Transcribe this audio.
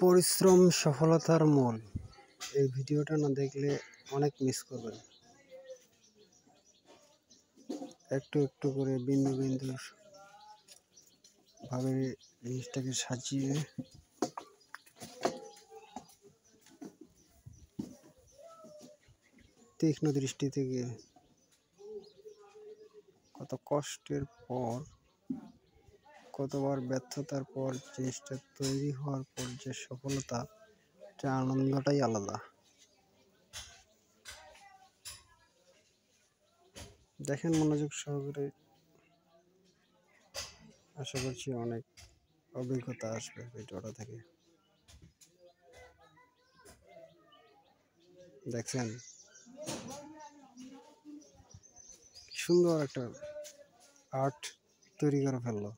পরিশ্রম সফলতার মূল। এই ভিডিওটা না দেখলে অনেক মিস করবেন। একটু একটু করে বিন্দু বিন্দু ভাবে জিনিসটাকে সাজিয়ে তীক্ষ্ণ দৃষ্টি থেকে কত কষ্টের পর, কতবার ব্যর্থতার পর জিনিসটা তৈরি হওয়ার পর যে সফলতা, যে আনন্দটাই আলাদা। দেখেন মনোযোগ সহকারে, আশা করছি অনেক অভিজ্ঞতা আসবে ভিডিওটা থেকে। দেখছেন সুন্দর একটা আর্ট তৈরি করে ফেললো।